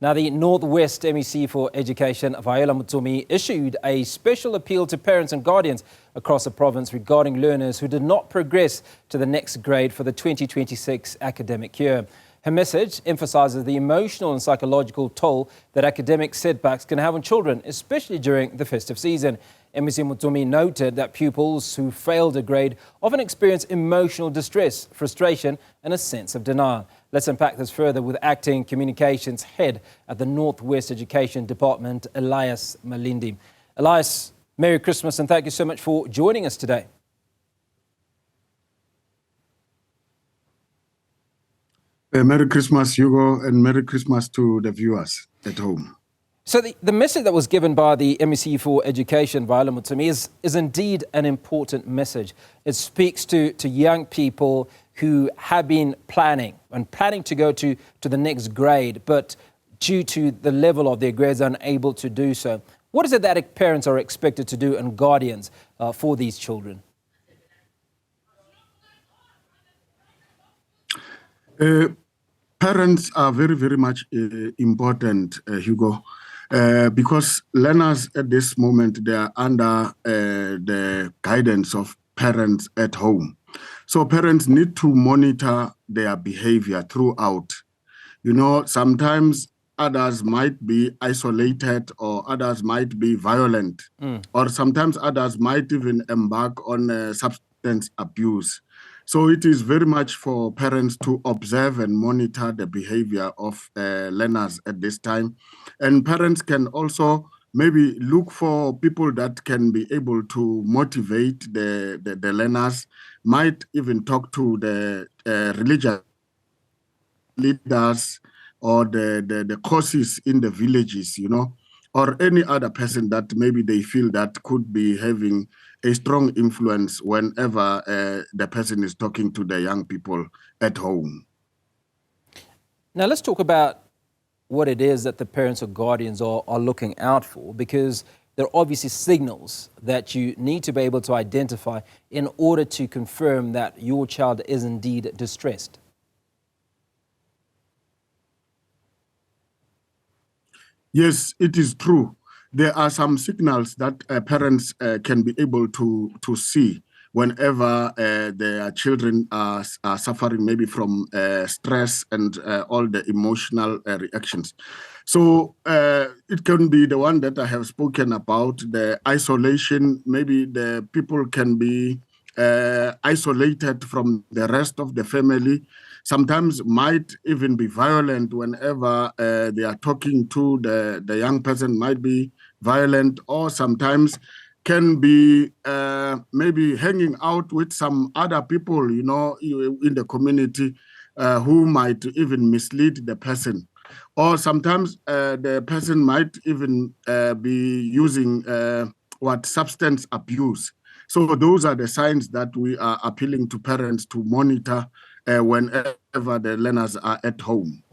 Now, the Northwest MEC for Education, Viola Motsumi, issued a special appeal to parents and guardians across the province regarding learners who did not progress to the next grade for the 2026 academic year. Her message emphasises the emotional and psychological toll that academic setbacks can have on children, especially during the festive season. MEC Motsumi noted that pupils who failed a grade often experience emotional distress, frustration and a sense of denial. Let's unpack this further with Acting Communications Head at the Northwest Education Department, Elias Malindi. Elias, Merry Christmas and thank you so much for joining us today. Merry Christmas, Hugo, and Merry Christmas to the viewers at home. So the message that was given by the MEC for Education, Viola Motsumi, is indeed an important message. It speaks to young people who have been planning to go to the next grade, but due to the level of their grades are unable to do so. What is it that parents are expected to do and guardians for these children? Parents are very, very much important, Hugo. Because learners at this moment, they are under the guidance of parents at home. So parents need to monitor their behavior throughout. You know, sometimes others might be isolated or others might be violent, or sometimes others might even embark on substance abuse. So it is very much for parents to observe and monitor the behavior of learners at this time. And parents can also maybe look for people that can be able to motivate the learners, might even talk to the religious leaders or the causes in the villages, you know, or any other person that maybe they feel that could be having a strong influence whenever the person is talking to the young people at home. Now let's talk about what it is that the parents or guardians are looking out for, because there are obviously signals that you need to be able to identify in order to confirm that your child is indeed distressed. Yes, it is true. There are some signals that parents can be able to see whenever their children are suffering maybe from stress and all the emotional reactions. So it can be the one that I have spoken about, the isolation. Maybe the people can be isolated from the rest of the family. Sometimes might even be violent whenever they are talking to the young person, might be violent, or sometimes can be maybe hanging out with some other people, you know, in the community who might even mislead the person. Or sometimes the person might even be using substance abuse. So those are the signs that we are appealing to parents to monitor whenever the learners are at home.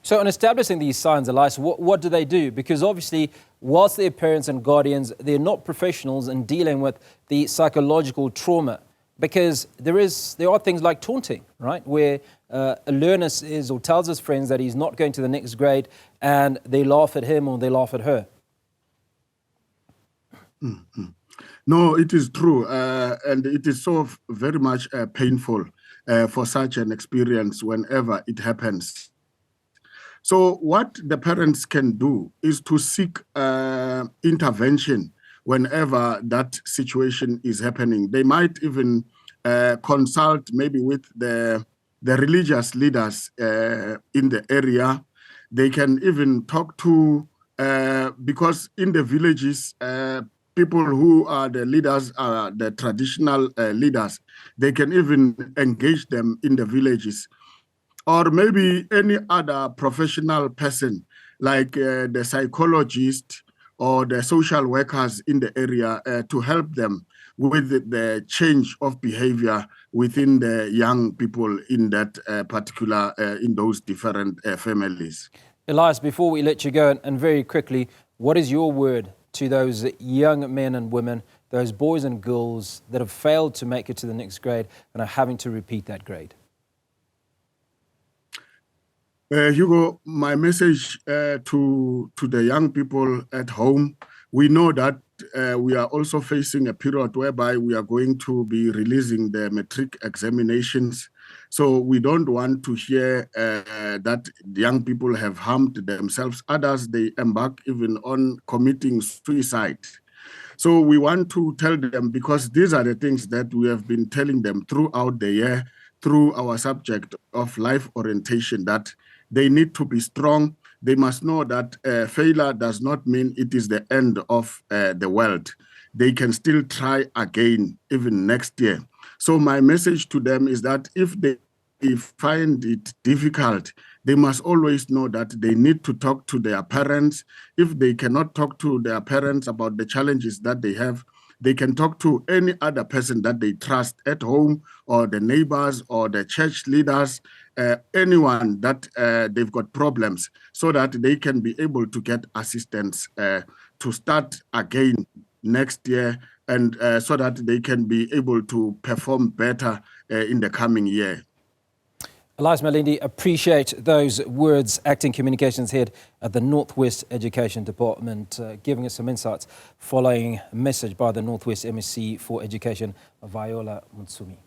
So in establishing these signs, Elias, what do they do? Because obviously, whilst they're parents and guardians, they're not professionals in dealing with the psychological trauma. Because there are things like taunting, right? Where a learner says or tells his friends that he's not going to the next grade and they laugh at him or they laugh at her. Mm-hmm. No, it is true. And it is so very much painful for such an experience whenever it happens. So what the parents can do is to seek intervention whenever that situation is happening. They might even consult maybe with the religious leaders in the area. They can even talk to, because in the villages, people who are the leaders are the traditional leaders. They can even engage them in the villages. Or maybe any other professional person, like the psychologist or the social workers in the area, to help them with the change of behavior within the young people in that particular, in those different families. Elias, before we let you go, and very quickly, what is your word to those young men and women, those boys and girls that have failed to make it to the next grade and are having to repeat that grade? Hugo, my message to the young people at home, we know that we are also facing a period whereby we are going to be releasing the matric examinations. So we don't want to hear that young people have harmed themselves. Others, they embark even on committing suicide. So we want to tell them, because these are the things that we have been telling them throughout the year, through our subject of life orientation, that they need to be strong. They must know that failure does not mean it is the end of the world. They can still try again, even next year. So my message to them is that if they find it difficult, they must always know that they need to talk to their parents. If they cannot talk to their parents about the challenges that they have, they can talk to any other person that they trust at home, or the neighbors, or the church leaders, anyone that they've got problems, so that they can be able to get assistance to start again next year, and so that they can be able to perform better in the coming year. Elias Malindi, appreciate those words. Acting Communications Head at the Northwest Education Department, giving us some insights following a message by the Northwest MSc for Education, Viola Motsumi.